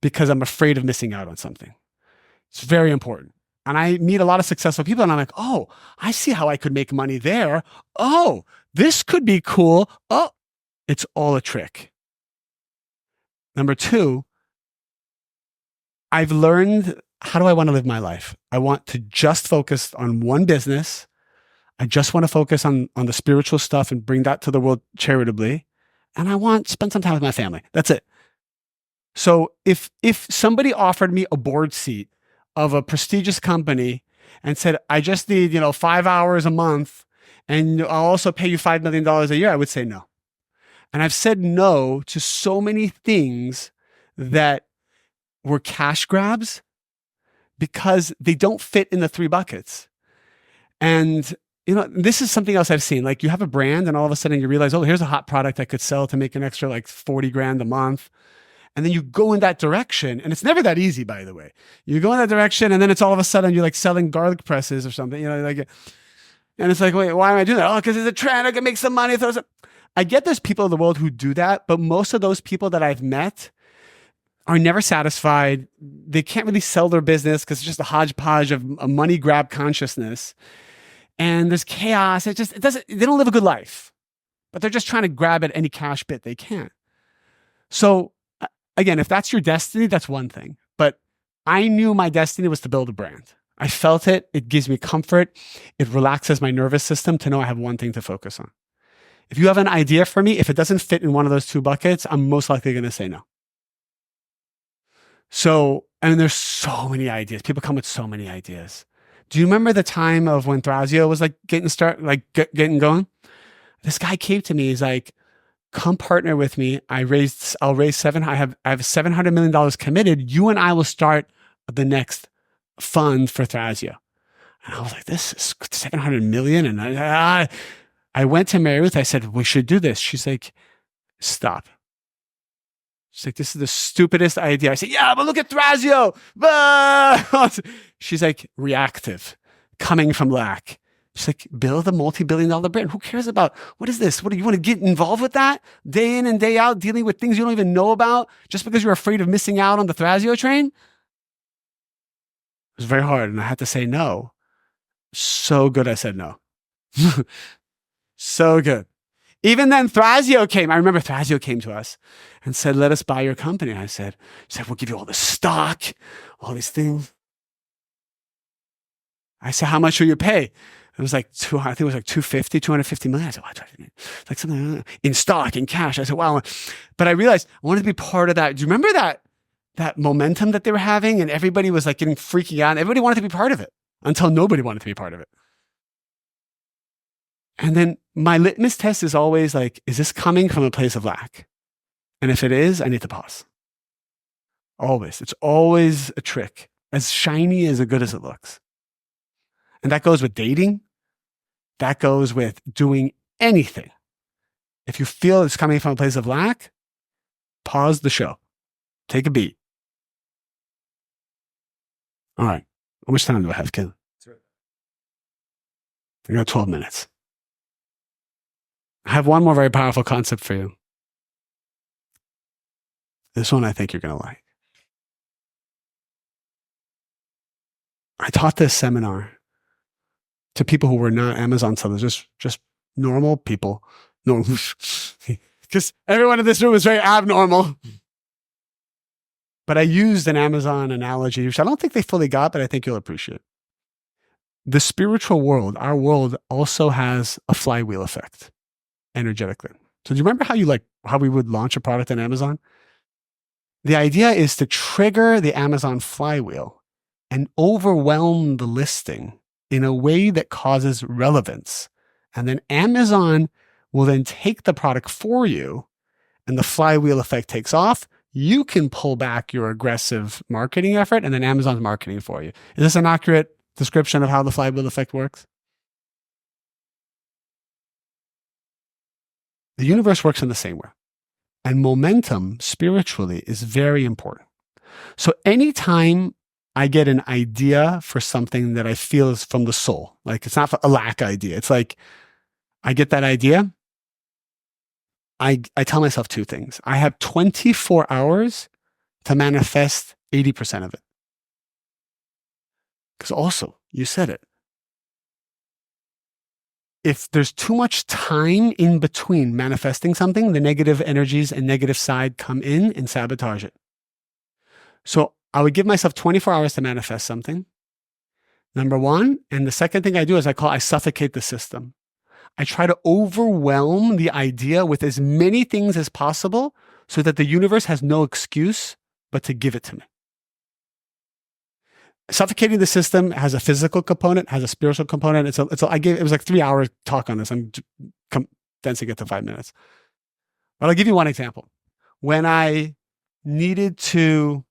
A: because I'm afraid of missing out on something. It's very important. And I meet a lot of successful people, and I'm like, oh, I see how I could make money there. Oh, this could be cool. Oh, it's all a trick. Number two, I've learned, how do I want to live my life? I want to just focus on one business. I just want to focus on the spiritual stuff and bring that to the world charitably. And I want to spend some time with my family. That's it. So if somebody offered me a board seat of a prestigious company and said, I just need, 5 hours a month and I'll also pay you $5 million a year, I would say no. And I've said no to so many things that were cash grabs because they don't fit in the 3 buckets. And, this is something else I've seen. Like, you have a brand and all of a sudden you realize, oh, here's a hot product I could sell to make an extra like 40 grand a month. And then you go in that direction, and it's never that easy, by the way. You go in that direction, and then it's all of a sudden you're like selling garlic presses or something, and it's like, wait, why am I doing that? Oh, because it's a trend. I can make some money. I get there's people in the world who do that, but most of those people that I've met are never satisfied. They can't really sell their business because it's just a hodgepodge of a money grab consciousness, and there's chaos. They don't live a good life, but they're just trying to grab at any cash bit they can. So, again, if that's your destiny, that's one thing. But I knew my destiny was to build a brand. I felt it. It gives me comfort. It relaxes my nervous system to know I have one thing to focus on. If you have an idea for me, if it doesn't fit in one of those 2 buckets, I'm most likely going to say no. So, and there's so many ideas. People come with so many ideas. Do you remember the time of when Thrasio was like getting going? This guy came to me. He's like, come partner with me. I'll raise I have $700 million committed. You and I will start the next fund for Thrasio. And I was like, this is 700 million. And I went to Mary Ruth. I said, we should do this. She's like, stop. She's like, this is the stupidest idea. I said, yeah, but look at Thrasio. She's like, reactive, coming from lack. She's like, build a multi-billion-dollar brand. Who cares about, what is this? What do you want to get involved with that? Day in and day out, dealing with things you don't even know about just because you're afraid of missing out on the Thrasio train? It was very hard. And I had to say no. So good I said no. So good. Even then, Thrasio came. I remember Thrasio came to us and said, let us buy your company. I said, we'll give you all the stock, all these things. I said, how much will you pay? It was like, I think it was like 250 million. I said, what? Like something in stock, in cash. I said, wow. But I realized I wanted to be part of that. Do you remember that momentum that they were having? And everybody was like getting freaking out. Everybody wanted to be part of it until nobody wanted to be part of it. And then my litmus test is always like, is this coming from a place of lack? And if it is, I need to pause. Always. It's always a trick. As shiny as good as it looks. And that goes with dating. That goes with doing anything. If you feel it's coming from a place of lack, pause the show. Take a beat. All right. How much time do I have, kid? I got 12 minutes. I have one more very powerful concept for you. This one I think you're going to like. I taught this seminar to people who were not Amazon sellers, just normal people. Normal. Because everyone in this room is very abnormal. But I used an Amazon analogy, which I don't think they fully got, but I think you'll appreciate. The spiritual world, our world, also has a flywheel effect energetically. So do you remember how we would launch a product on Amazon? The idea is to trigger the Amazon flywheel and overwhelm the listing in a way that causes relevance. And then Amazon will then take the product for you and the flywheel effect takes off. You can pull back your aggressive marketing effort and then Amazon's marketing for you. Is this an accurate description of how the flywheel effect works? The universe works in the same way. And momentum spiritually is very important. So anytime I get an idea for something that I feel is from the soul, like it's not a lack idea. It's like I get that idea. I tell myself two things. I have 24 hours to manifest 80% of it. Because also, you said it. If there's too much time in between manifesting something, the negative energies and negative side come in and sabotage it. So I would give myself 24 hours to manifest something. Number one. And the second thing I do is I suffocate the system. I try to overwhelm the idea with as many things as possible so that the universe has no excuse but to give it to me. Suffocating the system has a physical component, has a spiritual component. It was like 3 hour talk on this. I'm condensing it to 5 minutes. But I'll give you one example. When I needed to,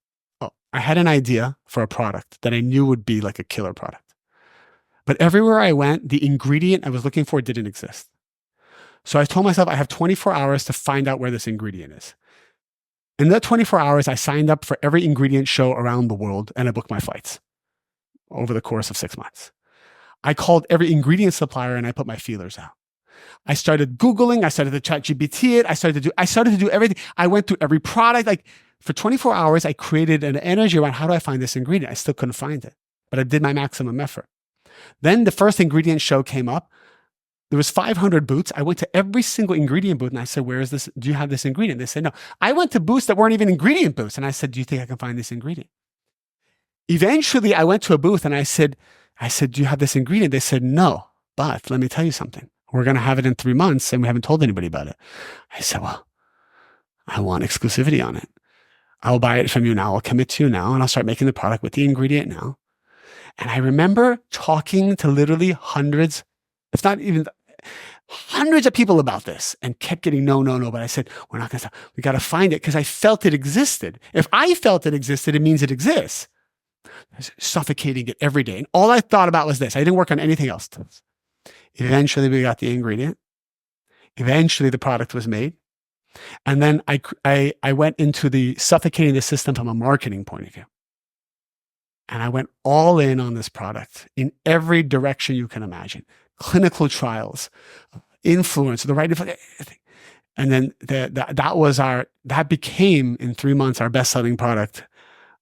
A: I had an idea for a product that I knew would be like a killer product. But everywhere I went, the ingredient I was looking for didn't exist. So I told myself I have 24 hours to find out where this ingredient is. In that 24 hours, I signed up for every ingredient show around the world and I booked my flights over the course of 6 months. I called every ingredient supplier and I put my feelers out. I started Googling, I started to ChatGPT it, I started to do everything. I went through every product. Like for 24 hours, I created an energy around how do I find this ingredient? I still couldn't find it, but I did my maximum effort. Then the first ingredient show came up. There was 500 booths. I went to every single ingredient booth and I said, where is this? Do you have this ingredient? They said, no. I went to booths that weren't even ingredient booths. And I said, do you think I can find this ingredient? Eventually, I went to a booth and I said, do you have this ingredient? They said, no, but let me tell you something. We're going to have it in 3 months and we haven't told anybody about it. I said, well, I want exclusivity on it. I'll buy it from you now. I'll commit to you now and I'll start making the product with the ingredient now. And I remember talking to literally hundreds, if not even hundreds of people about this, and kept getting no. But I said, we're not going to stop. We got to find it, because I felt it existed. If I felt it existed, it means it exists. I was suffocating it every day. And all I thought about was this. I didn't work on anything else. Eventually, we got the ingredient. Eventually, the product was made. And then I went into the suffocating the system from a marketing point of view. And I went all in on this product in every direction you can imagine. Clinical trials, influence, the right influence, everything. And then that became in 3 months our best-selling product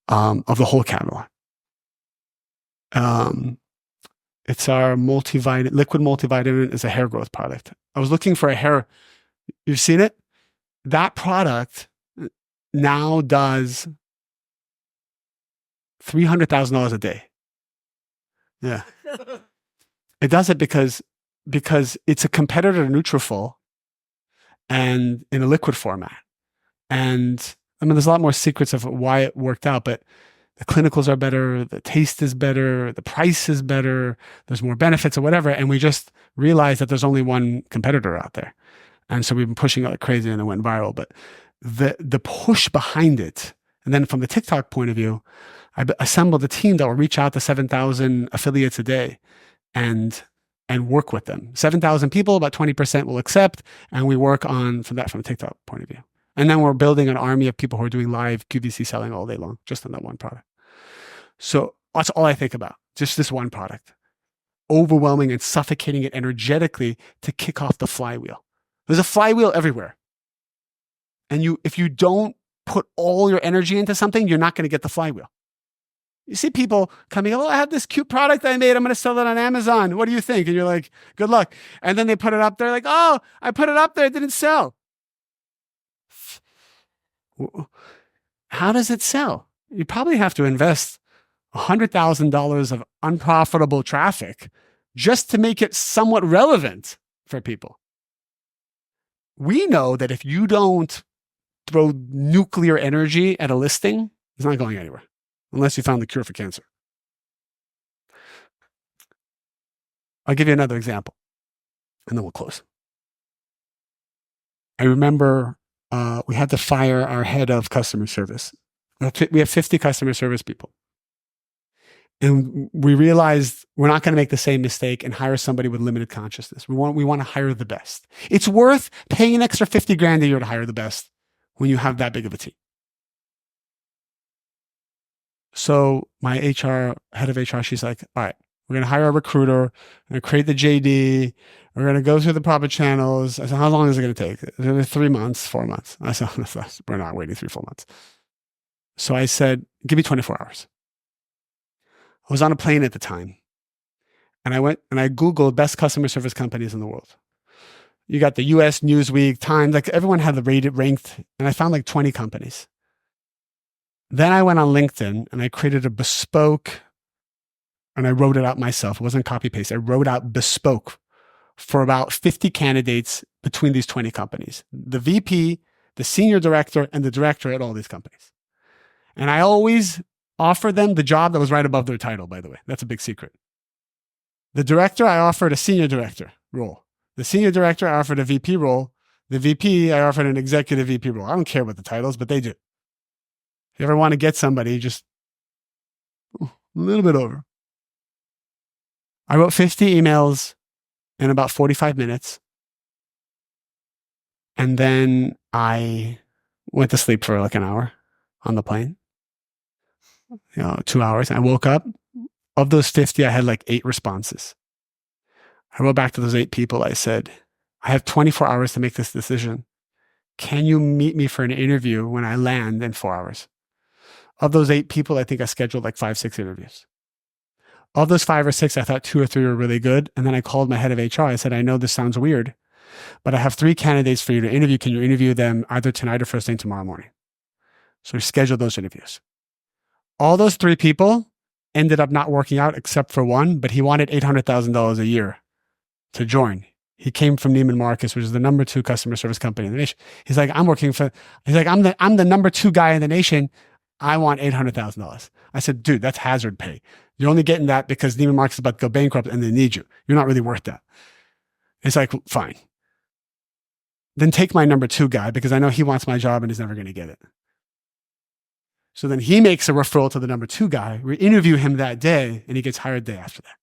A: of the whole catalog. It's our liquid multivitamin is a hair growth product. I was looking for a hair. You've seen it? That product now does $300,000 a day. Yeah. It does it because it's a competitor to Nutrafol and in a liquid format. And I mean, there's a lot more secrets of why it worked out, but the clinicals are better, the taste is better, the price is better, there's more benefits or whatever. And we just realized that there's only one competitor out there. And so we've been pushing it like crazy and it went viral. But the push behind it, and then from the TikTok point of view, I assembled a team that will reach out to 7,000 affiliates a day and work with them. 7,000 people, about 20% will accept, and we work on from a TikTok point of view. And then we're building an army of people who are doing live QVC selling all day long, just on that one product. So that's all I think about, just this one product. Overwhelming and suffocating it energetically to kick off the flywheel. There's a flywheel everywhere. And if you don't put all your energy into something, you're not going to get the flywheel. You see people coming, I have this cute product I made. I'm going to sell it on Amazon. What do you think? And you're like, good luck. And then they put it up there like, I put it up there. It didn't sell. How does it sell? You probably have to invest $100,000 of unprofitable traffic just to make it somewhat relevant for people. We know that if you don't throw nuclear energy at a listing, it's not going anywhere unless you found the cure for cancer. I'll give you another example and then we'll close. I remember we had to fire our head of customer service. We have 50 customer service people. And we realized we're not going to make the same mistake and hire somebody with limited consciousness. We want to hire the best. It's worth paying an extra $50,000 a year to hire the best when you have that big of a team. So my head of HR, she's like, all right, we're going to hire a recruiter. We're going to create the JD. We're going to go through the proper channels. I said, how long is it going to take? 3 months, 4 months. I said, we're not waiting 3-4 months. So I said, give me 24 hours. I was on a plane at the time. And I went and I Googled best customer service companies in the world. You got the US, Newsweek, Times, like everyone had the ranked, and I found like 20 companies. Then I went on LinkedIn and I created a bespoke, and I wrote it out myself. It wasn't copy paste. I wrote out bespoke for about 50 candidates between these 20 companies. The VP, the senior director, and the director at all these companies. And I always offered them the job that was right above their title, by the way. That's a big secret. The director, I offered a senior director role. The senior director, I offered a VP role. The VP, I offered an executive VP role. I don't care what the titles, but they do. If you ever want to get somebody, just a little bit over. I wrote 50 emails in about 45 minutes. And then I went to sleep for like an hour on the plane. 2 hours. I woke up. Of those 50, I had like 8 responses. I wrote back to those 8 people. I said, I have 24 hours to make this decision. Can you meet me for an interview when I land in 4 hours? Of those 8 people, I think I scheduled like 5-6 interviews. Of those 5 or 6, I thought 2 or 3 were really good. And then I called my head of HR. I said, I know this sounds weird, but I have 3 candidates for you to interview. Can you interview them either tonight or first thing tomorrow morning? So we scheduled those interviews. All those 3 people ended up not working out except for one, but he wanted $800,000 a year to join. He came from Neiman Marcus, which is the number 2 customer service company in the nation. He's like, I'm the number 2 guy in the nation. I want $800,000. I said, dude, that's hazard pay. You're only getting that because Neiman Marcus is about to go bankrupt and they need you. You're not really worth that. It's like, fine. Then take my number 2 guy because I know he wants my job and he's never going to get it. So then he makes a referral to the number 2 guy. We interview him that day and he gets hired the day after that.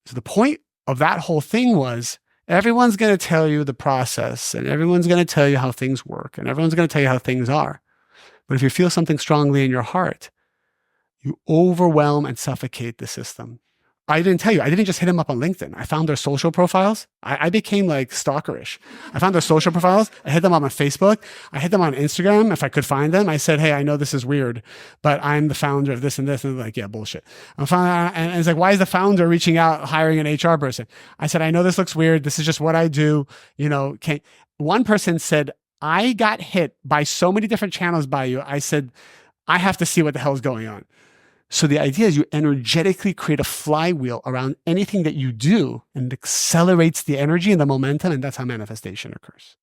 A: So the point of that whole thing was everyone's going to tell you the process and everyone's going to tell you how things work and everyone's going to tell you how things are. But if you feel something strongly in your heart, you overwhelm and suffocate the system. I didn't tell you, I didn't just hit him up on LinkedIn. I found their social profiles. I became like stalkerish. I found their social profiles. I hit them up on Facebook. I hit them on Instagram if I could find them. I said, hey, I know this is weird, but I'm the founder of this and this. And they're like, yeah, bullshit. And it's like, why is the founder reaching out, hiring an HR person? I said, I know this looks weird. This is just what I do. One person said, I got hit by so many different channels by you. I said, I have to see what the hell is going on. So the idea is you energetically create a flywheel around anything that you do and it accelerates the energy and the momentum, and that's how manifestation occurs.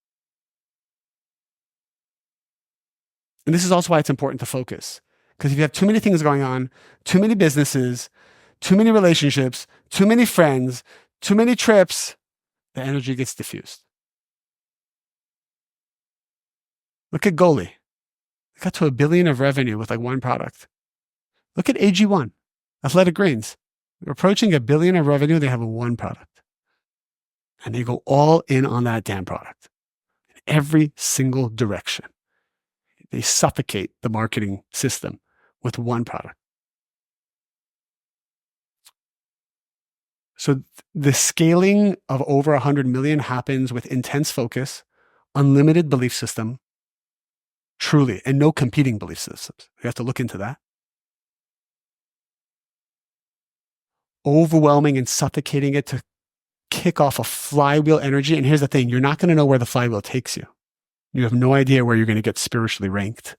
A: And this is also why it's important to focus. Because if you have too many things going on, too many businesses, too many relationships, too many friends, too many trips, the energy gets diffused. Look at Goli. They got to $1 billion of revenue with like one product. Look at AG1, Athletic Greens. They're approaching $1 billion of revenue. They have one product. And they go all in on that damn product in every single direction. They suffocate the marketing system with one product. So the scaling of over 100 million happens with intense focus, unlimited belief system, truly, and no competing belief systems. You have to look into that. Overwhelming and suffocating it to kick off a flywheel energy. And here's the thing, you're not going to know where the flywheel takes you. You have no idea where you're going to get spiritually ranked.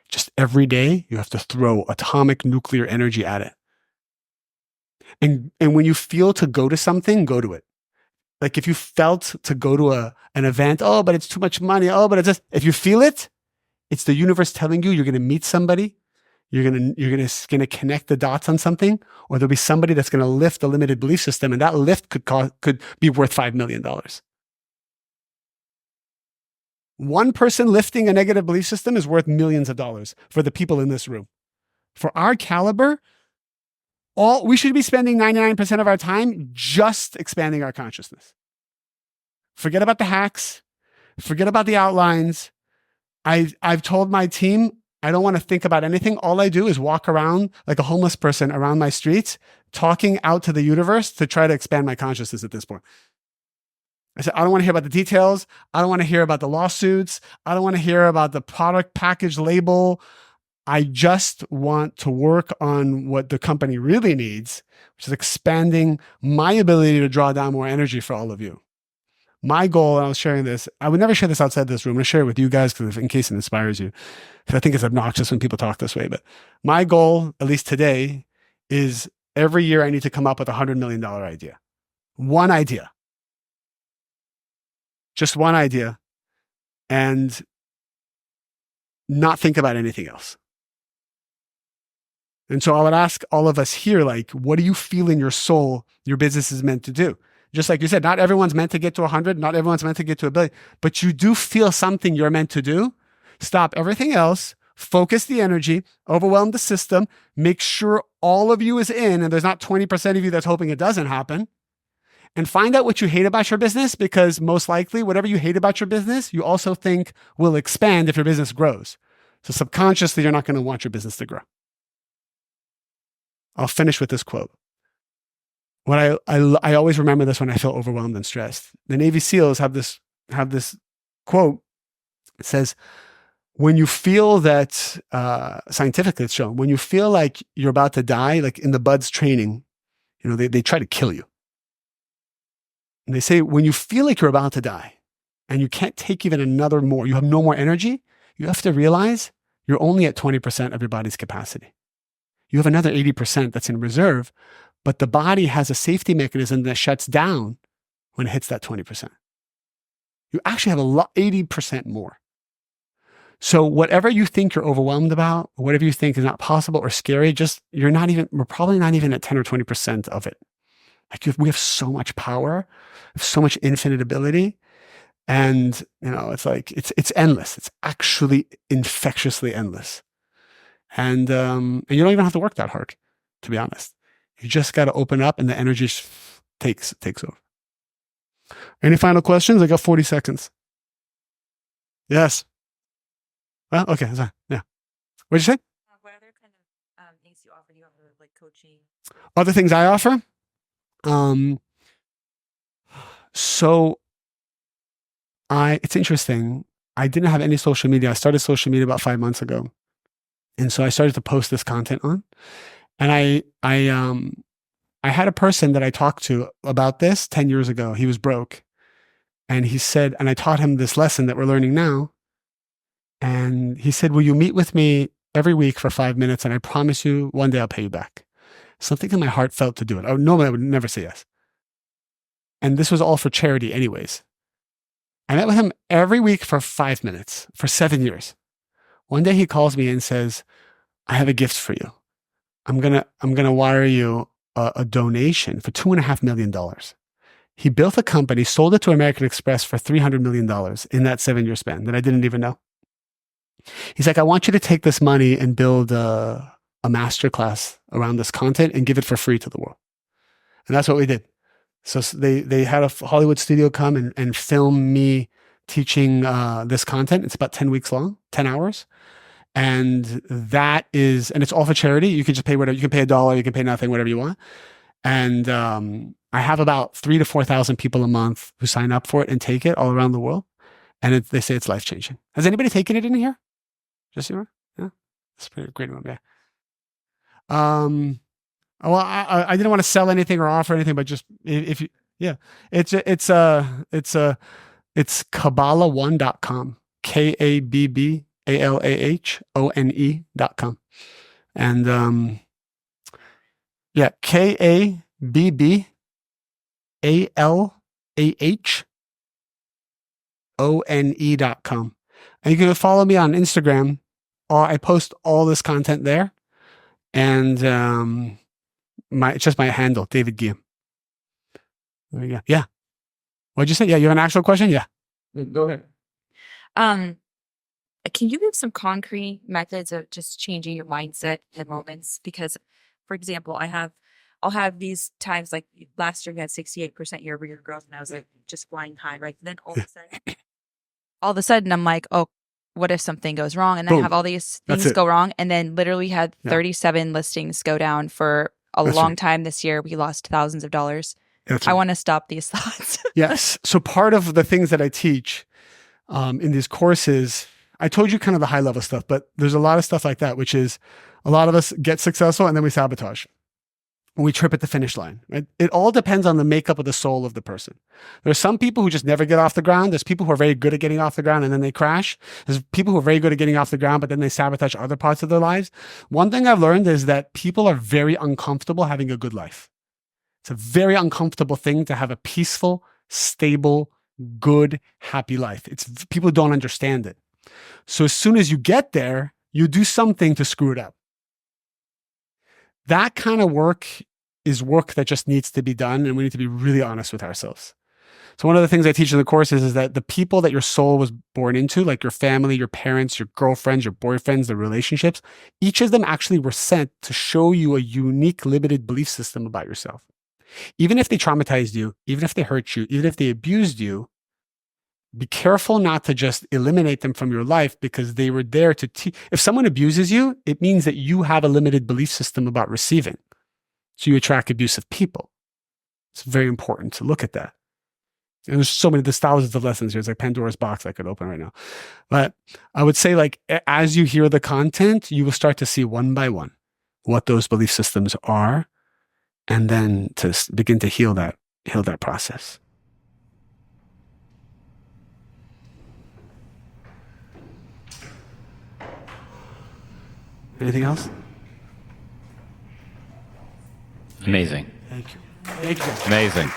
A: Just every day, you have to throw atomic nuclear energy at it. And when you feel to go to something, go to it. Like if you felt to go to an event, oh, but it's too much money. Oh, but it's just, if you feel it, it's the universe telling you you're going to meet somebody. You're gonna connect the dots on something, or there'll be somebody that's gonna lift the limited belief system, and that lift could be worth $5 million. One person lifting a negative belief system is worth millions of dollars for the people in this room. For our caliber, we should be spending 99% of our time just expanding our consciousness. Forget about the hacks. Forget about the outlines. I've told my team, I don't want to think about anything. All I do is walk around like a homeless person around my streets, talking out to the universe to try to expand my consciousness at this point. I said, I don't want to hear about the details. I don't want to hear about the lawsuits. I don't want to hear about the product package label. I just want to work on what the company really needs, which is expanding my ability to draw down more energy for all of you. My goal, and I was sharing this, I would never share this outside this room. I'm going to share it with you guys because in case it inspires you. Because I think it's obnoxious when people talk this way. But my goal, at least today, is every year I need to come up with a $100 million idea. One idea. Just one idea. And not think about anything else. And so I would ask all of us here, like, what do you feel in your soul your business is meant to do? Just like you said, not everyone's meant to get to 100, not everyone's meant to get to $1 billion, but you do feel something you're meant to do. Stop everything else, focus the energy, overwhelm the system, make sure all of you is in, and there's not 20% of you that's hoping it doesn't happen. And find out what you hate about your business, because most likely whatever you hate about your business, you also think will expand if your business grows. So subconsciously, you're not going to want your business to grow. I'll finish with this quote. What I always remember this when I feel overwhelmed and stressed. The Navy SEALs have this quote. It says, when you feel that, scientifically it's shown, when you feel like you're about to die, like in the BUDS training, they try to kill you. And they say, when you feel like you're about to die and you can't take even another more, you have no more energy, you have to realize you're only at 20% of your body's capacity. You have another 80% that's in reserve, but the body has a safety mechanism that shuts down when it hits that 20%. You actually have 80% more. So whatever you think you're overwhelmed about, whatever you think is not possible or scary, we're probably not even at 10 or 20% of it. Like we have so much power, so much infinite ability. And, it's like, it's endless. It's actually infectiously endless. And you don't even have to work that hard, to be honest. You just got to open up and the energy takes over. Any final questions? I got 40 seconds. Yes. Well, okay. Sorry. Yeah. What'd you say?
F: What other kind of things do you offer? Do you offer like coaching?
A: Other things I offer? It's interesting. I didn't have any social media. I started social media about 5 months ago. And so I started to post this content on. And I had a person that I talked to about this 10 years ago. He was broke. And he said, and I taught him this lesson that we're learning now. And he said, will you meet with me every week for 5 minutes? And I promise you one day I'll pay you back. Something in my heart felt to do it. Normally I would never say yes. And this was all for charity anyways. I met with him every week for 5 minutes for 7 years. One day he calls me and says, I have a gift for you. I'm gonna wire you a donation for $2.5 million. He built a company, sold it to American Express for $300 million in that 7-year span that I didn't even know. He's like, I want you to take this money and build a masterclass around this content and give it for free to the world. And that's what we did. So they had a Hollywood studio come and film me teaching this content. It's about 10 weeks long, 10 hours. And it's all for charity. You can just pay whatever. You can pay $1, you can pay nothing, whatever you want. And I have about 3,000 to 4,000 people a month who sign up for it and take it all around the world. And they say it's life-changing. Has anybody taken it in here? Just you? Yeah. It's a pretty great one, yeah. Well, I didn't want to sell anything or offer anything, but just if you, yeah, it's Kabbalah1.com, KABBALAHONE.com. And, yeah, KABBALAHONE.com. And you can follow me on Instagram. I post all this content there. And, it's just my handle, David Ghiyam. There you go. Yeah. What'd you say? Yeah, you have an actual question? Yeah. Go ahead.
F: Can you give some concrete methods of just changing your mindset in moments? Because, for example, I'll have these times like last year we had 68% year-over-year growth, and I was like just flying high, right? And then all of a sudden I'm like, oh, what if something goes wrong? And then I have all these things go wrong. And then literally had 37 listings go down for a long time this year. We lost thousands of dollars. I want to stop these thoughts.
A: Yes. So part of the things that I teach in these courses, I told you kind of the high level stuff, but there's a lot of stuff like that, which is a lot of us get successful and then we sabotage. We trip at the finish line, right? It all depends on the makeup of the soul of the person. There are some people who just never get off the ground. There's people who are very good at getting off the ground and then they crash. There's people who are very good at getting off the ground, but then they sabotage other parts of their lives. One thing I've learned is that people are very uncomfortable having a good life. It's a very uncomfortable thing to have a peaceful, stable, good, happy life. People don't understand it. So as soon as you get there, you do something to screw it up. That kind of work is work that just needs to be done, and we need to be really honest with ourselves. So one of the things I teach in the courses is that the people that your soul was born into, like your family, your parents, your girlfriends, your boyfriends, the relationships, each of them actually were sent to show you a unique, limited belief system about yourself. Even if they traumatized you, even if they hurt you, even if they abused you, be careful not to just eliminate them from your life, because they were there to teach. If someone abuses you, it means that you have a limited belief system about receiving. So you attract abusive people. It's very important to look at that. And there's thousands of lessons here. It's like Pandora's box I could open right now. But I would say, like, as you hear the content, you will start to see one by one what those belief systems are, and then to begin to heal that process. Anything else?
D: Amazing.
A: Thank you. Thank you.
D: Amazing.